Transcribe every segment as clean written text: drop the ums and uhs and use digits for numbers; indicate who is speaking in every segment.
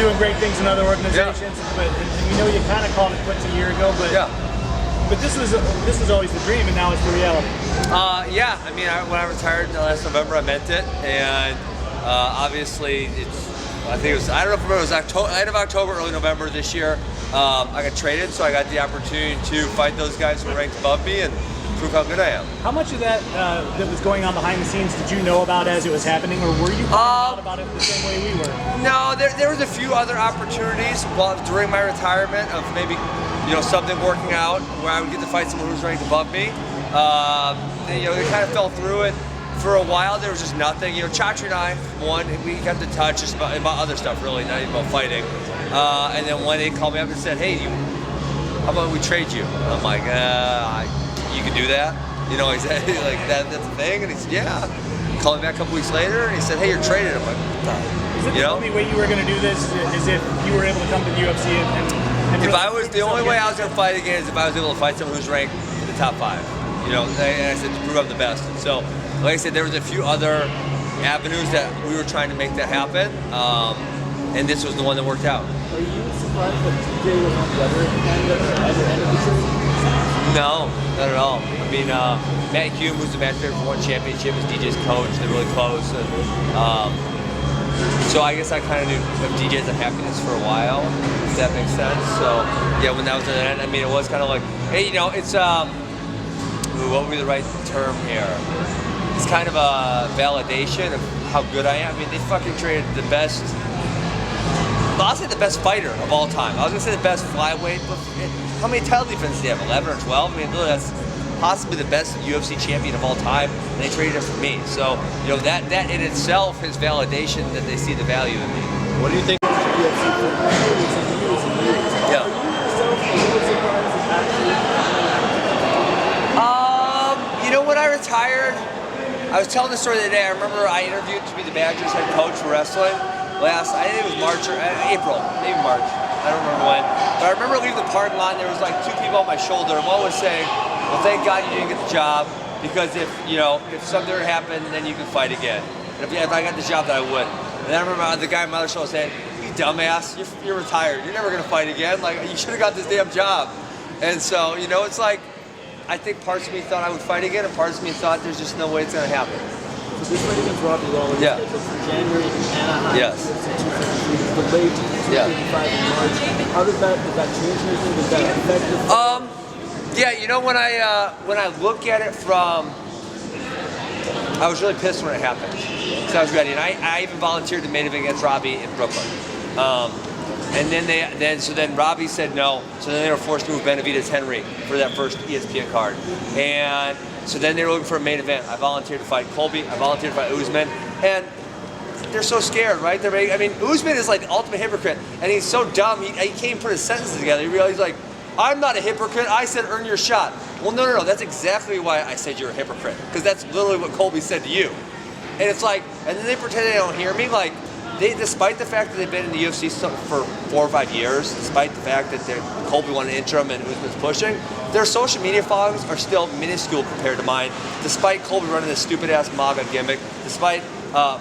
Speaker 1: doing great things in other organizations, but you know you kind of called it quits a year ago, but but this was always the dream, and now it's the reality.
Speaker 2: Yeah, I mean, when I retired last November, I meant it, and obviously I think it was, I don't know if it was end of October, early November this year. I got traded, so I got the opportunity to fight those guys who were ranked above me and prove how good I am.
Speaker 1: How much of that that was going on behind the scenes did you know about as it was happening, or were you finding out about it the same way we were?
Speaker 2: No, there was a few other opportunities during my retirement of maybe something working out where I would get to fight someone who was ranked above me. They kind of fell through it. For a while, there was just nothing. Chachi and I, we got to touch just about other stuff, really, not even about fighting. And then one day he called me up and said, "Hey, how about we trade you?" And I'm like, "You can do that?" He said, like, that's a thing? And he said, "Yeah." He called me back a couple weeks later, and he said, "Hey, you're traded." I'm like,
Speaker 1: "Is it the only way you were going to do this? Is if you were able to come to the UFC and
Speaker 2: if I was the only way I was going to fight again is if I was able to fight someone who's ranked in the top 5. And I said to prove I'm the best. And so, like I said, there was a few other avenues that we were trying to make that happen, and this was the one that worked out.
Speaker 3: Are you surprised that TJ was on the other end of the tree?
Speaker 2: No, not at all. I mean, Matt Hume, who's the matchmaker for one championship, is DJ's coach. They're really close. And, so I guess I kind of knew of DJ's unhappiness for a while, if that makes sense. So yeah, when that was at the end, I mean, it was kind of like, hey, it's what would be the right term here? It's kind of a validation of how good I am. I mean, they fucking traded the best. Well, I'll say the best fighter of all time. I was gonna say the best flyweight, but how many title defenses do they have? 11 or 12? I mean, really, that's possibly the best UFC champion of all time, and they traded it for me. So, that in itself is validation that they see the value in me.
Speaker 3: What do you think of the UFC for years and years and years?
Speaker 2: Yeah.
Speaker 3: Are you yourself a little surprised at actually
Speaker 2: when I retired, I was telling the story the other day. I remember I interviewed to be the Badgers head coach for wrestling I think it was March or April, maybe March. I don't remember when. But I remember leaving the parking lot and there was like 2 people on my shoulder, and one was saying, "Well, thank God you didn't get the job, because if something were to happen, then you can fight again. And if I got the job, then I would." And I remember the guy on my other shoulder saying, "You dumbass, you're retired. You're never gonna fight again. Like, you should have got this damn job." And so, it's like, I think parts of me thought I would fight again, and parts of me thought there's just no way it's gonna happen.
Speaker 3: So this fight against Robbie Lawler is scheduled for January in Anaheim.
Speaker 2: Yes.
Speaker 3: It's delayed to 255 in March. How does that change anything? Does that affect the
Speaker 2: Yeah, when I look at it from, I was really pissed when it happened, because I was ready, and I even volunteered to main event against Robbie in Brooklyn. And then Robbie said no, so then they were forced to move Benavidez Henry for that first ESPN card. And so then they were looking for a main event. I volunteered to fight Colby, I volunteered to fight Usman, and they're so scared, right? I mean, Usman is like the ultimate hypocrite, and he's so dumb, he can't even put his sentences together. He realized, like, I'm not a hypocrite, I said earn your shot. Well, no, that's exactly why I said you're a hypocrite, because that's literally what Colby said to you. And it's like, and then they pretend they don't hear me, like, despite the fact that they've been in the UFC for 4 or 5 years, despite the fact that Colby won an interim and Usman's pushing, their social media followings are still minuscule compared to mine, despite Colby running this stupid-ass MAGA gimmick, despite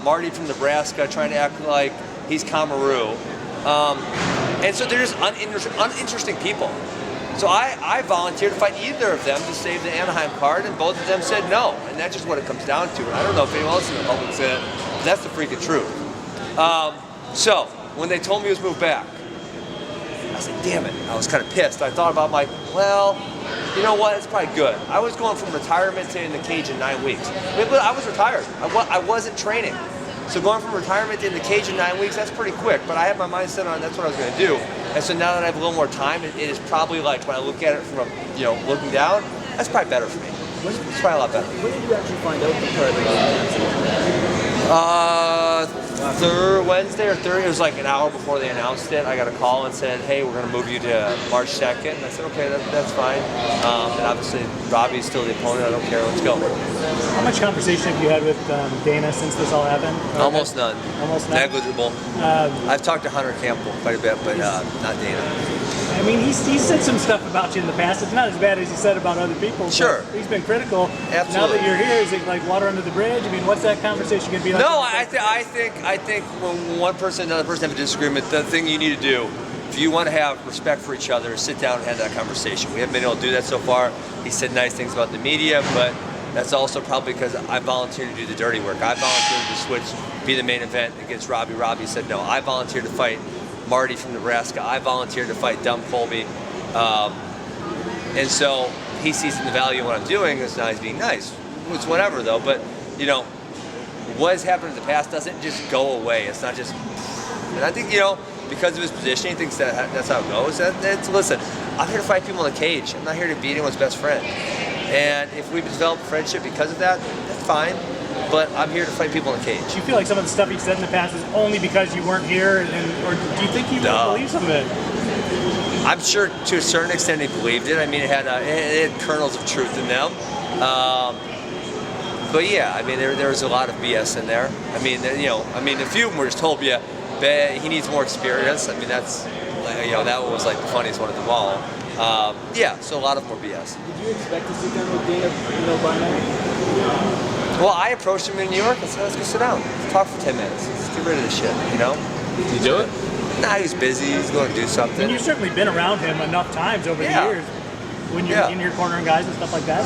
Speaker 2: Marty from Nebraska trying to act like he's Kamaru. And so they're just uninteresting people. So I volunteered to fight either of them to save the Anaheim card, and both of them said no. And that's just what it comes down to. And I don't know if anyone else in the public said it, but that's the freaking truth. So when they told me it was moved back, I was like, damn it. I was kind of pissed. I thought about, like, well, you know what? It's probably good. I was going from retirement to in the cage in 9 weeks. But I was retired. I wasn't training. So going from retirement to in the cage in 9 weeks, that's pretty quick. But I had my mind set on that's what I was going to do. And so now that I have a little more time, it is probably, like, when I look at it from, looking down, that's probably better for me. It's probably a lot better.
Speaker 3: When did you actually find out the part
Speaker 2: Wednesday or Thursday, it was like an hour before they announced it. I got a call and said, hey, we're going to move you to March 2nd. And I said, okay, that's fine. And obviously, Robbie's still the opponent. I don't care. Let's go.
Speaker 1: How much conversation have you had with Dana since this all happened?
Speaker 2: Almost none.
Speaker 1: Almost none?
Speaker 2: Negligible. I've talked to Hunter Campbell quite a bit, but not Dana.
Speaker 1: I mean, he's said some stuff about you in the past. It's not as bad as he said about other people.
Speaker 2: Sure.
Speaker 1: He's been critical.
Speaker 2: Absolutely.
Speaker 1: Now that you're here, is it like water under the bridge? I mean, what's that conversation going to be like?
Speaker 2: No, I I think when one person and another person have a disagreement, the thing you need to do, if you want to have respect for each other, is sit down and have that conversation. We haven't been able to do that so far. He said nice things about the media, but that's also probably because I volunteered to do the dirty work. I volunteered to switch, be the main event against Robbie. Robbie said no. I volunteered to fight Marty from Nebraska. I volunteered to fight Dumb Colby. And so he sees the value in what I'm doing. It's not he's being nice. It's whatever though. But you know, what has happened in the past doesn't just go away. It's not just. And I think because of his position, he thinks that's how it goes. Listen, I'm here to fight people in the cage. I'm not here to be anyone's best friend. And if we've developed friendship because of that, that's fine. But I'm here to fight people in the cage.
Speaker 1: Do you feel like some of the stuff he said in the past is only because you weren't here, or do you think he believes some of it?
Speaker 2: I'm sure to a certain extent he believed it. I mean, it had kernels of truth in them. But yeah, I mean, there was a lot of BS in there. I mean, a few of them were just told, yeah, he needs more experience. I mean, that's, that was like the funniest one of them all. Yeah, so a lot of more BS.
Speaker 3: Did you expect to sit down with Dana, by now?
Speaker 2: Well, I approached him in New York and said, let's go sit down. Let's talk for 10 minutes. Let's get rid of this shit,
Speaker 3: Did you do it?
Speaker 2: Nah, he was busy. He's going to do something.
Speaker 1: And you've certainly been around him enough times over the years when you're in your corner and guys and stuff like that.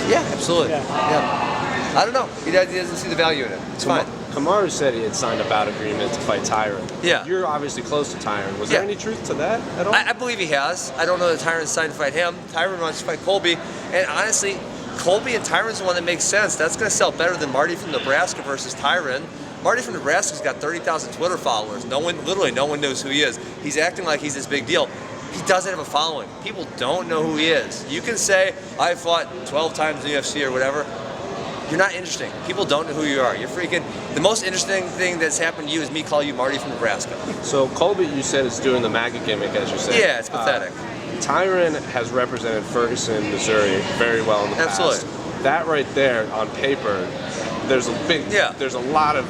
Speaker 2: Yeah, absolutely. Yeah. I don't know. He doesn't see the value in it. It's fine.
Speaker 4: Kamaru said he had signed a bout agreement to fight Tyron.
Speaker 2: Yeah.
Speaker 4: You're obviously close to Tyron. Was there any truth to that at all?
Speaker 2: I believe he has. I don't know that Tyron's signed to fight him. Tyron wants to fight Colby. And honestly, Colby and Tyron's the one that makes sense. That's going to sell better than Marty from Nebraska versus Tyron. Marty from Nebraska's got 30,000 Twitter followers. Literally no one knows who he is. He's acting like he's this big deal. He doesn't have a following. People don't know who he is. You can say, I fought 12 times in the UFC or whatever. You're not interesting. People don't know who you are. You're freaking. The most interesting thing that's happened to you is me calling you Marty from Nebraska.
Speaker 4: So Colby, you said, is doing the MAGA gimmick, as you said.
Speaker 2: Yeah, it's pathetic.
Speaker 4: Tyron has represented Ferguson, Missouri very well in the past.
Speaker 2: Absolutely.
Speaker 4: That right there on paper, there's a lot of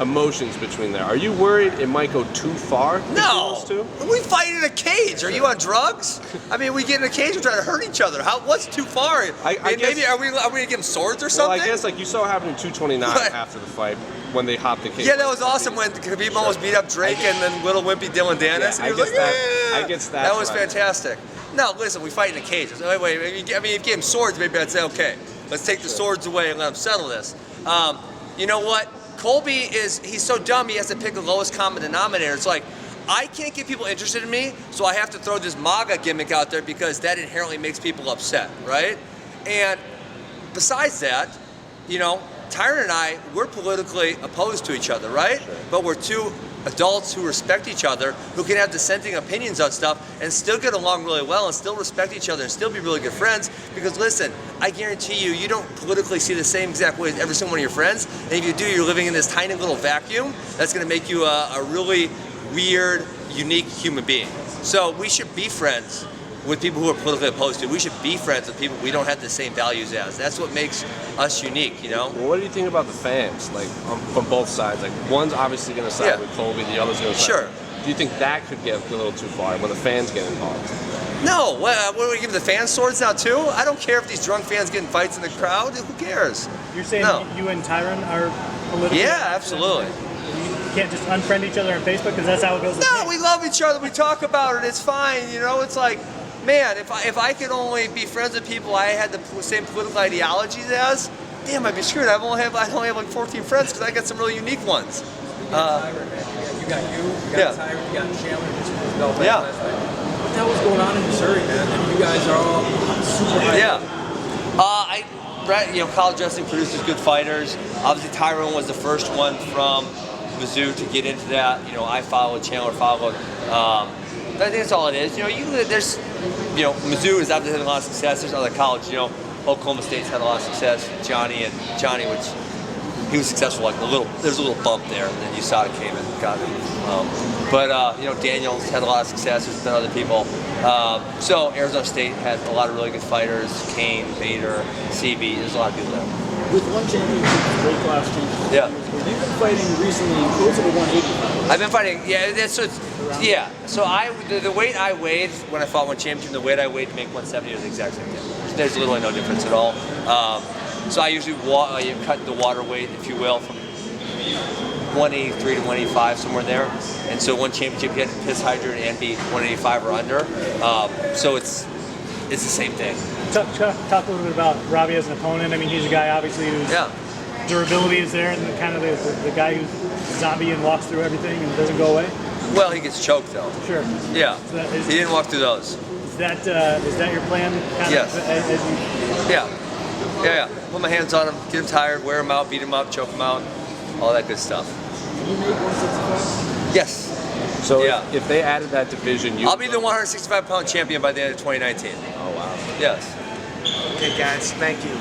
Speaker 4: emotions between there. Are you worried it might go too far?
Speaker 2: No. We fight in a cage. Are you on drugs? I mean, we get in a cage and try to hurt each other. What's too far? Maybe are we gonna give him swords or something?
Speaker 4: Well, I guess like you saw happen in 229 after the fight when they hopped the cage.
Speaker 2: Yeah, that was awesome when Khabib almost beat up Drake and then little wimpy Dylan Dennis.
Speaker 4: Yeah, I guess that.
Speaker 2: That was fantastic. No, listen, we fight in a cage. Wait. I mean, if you gave him swords, maybe I'd say, okay, let's take the swords away and let him settle this. You know what? Colby he's so dumb he has to pick the lowest common denominator. It's like, I can't get people interested in me, so I have to throw this MAGA gimmick out there because that inherently makes people upset, right? And besides that, Tyron and I, we're politically opposed to each other, right? Sure. But we're two adults who respect each other, who can have dissenting opinions on stuff and still get along really well and still respect each other and still be really good friends. Because listen, I guarantee you don't politically see the same exact way as every single one of your friends. And if you do, you're living in this tiny little vacuum that's going to make you a really weird, unique human being. So we should be friends with people who are politically opposed to. We should be friends with people we don't have the same values as. That's what makes us unique,
Speaker 4: Well, what do you think about the fans, like from both sides? Like one's obviously going to side with Colby, the other's going to side.
Speaker 2: Sure.
Speaker 4: Do you think that could get a little too far when the fans get involved?
Speaker 2: No. What do we give the fans swords now too? I don't care if these drunk fans get in fights in the crowd. Who cares?
Speaker 1: You're saying you and Tyron are politically?
Speaker 2: Yeah, absolutely.
Speaker 1: You can't just unfriend each other on Facebook because that's how it goes.
Speaker 2: No, we love each other. We talk about it. It's fine. It's like, man, if I could only be friends with people I had the same political ideologies as, damn, I'd be screwed. I only have like 14 friends because I got some really unique ones.
Speaker 3: You got Tyron, you got Chandler.
Speaker 2: Yeah.
Speaker 3: What the hell was going on in Missouri, man? And you guys are all super high.
Speaker 2: Yeah. College wrestling produces good fighters. Obviously, Tyron was the first one from Mizzou to get into that. I followed, Chandler followed. I think that's all it is. Mizzou has obviously had a lot of success. There's other colleges. Oklahoma State's had a lot of success. Johnny, which he was successful. There's a little bump there, and then USADA came and got him. Daniel's had a lot of success. There's been other people. So Arizona State had a lot of really good fighters. Kane, Bader, CB. There's a lot of people there.
Speaker 3: With one championship, great class championship.
Speaker 2: Yeah.
Speaker 3: You've been fighting recently closer to 180.
Speaker 2: I've been fighting. Yeah. So the weight I weighed when I fought one championship, the weight I weighed to make 170 is the exact same thing. There's literally no difference at all. So I usually cut the water weight, if you will, from 183 to 185, somewhere there. And so one championship, he had to piss hydrant and be 185 or under. So it's the same thing.
Speaker 1: Talk a little bit about Robbie as an opponent. I mean, he's a guy obviously whose durability is there, and kind of the guy who's zombie and walks through everything and doesn't go away.
Speaker 2: Well, he gets choked though.
Speaker 1: Sure.
Speaker 2: Yeah.
Speaker 1: So
Speaker 2: he didn't walk through those.
Speaker 1: Is that your plan?
Speaker 2: Yes.
Speaker 1: As you...
Speaker 2: Yeah. Put my hands on him, get him tired, wear him out, beat him up, choke him out, all that good stuff.
Speaker 3: Can you make 165?
Speaker 2: Yes.
Speaker 4: So if they added that division,
Speaker 2: I'll be the 165-pound champion by the end of 2019.
Speaker 4: Oh wow.
Speaker 2: Yes.
Speaker 5: Okay, guys, thank you.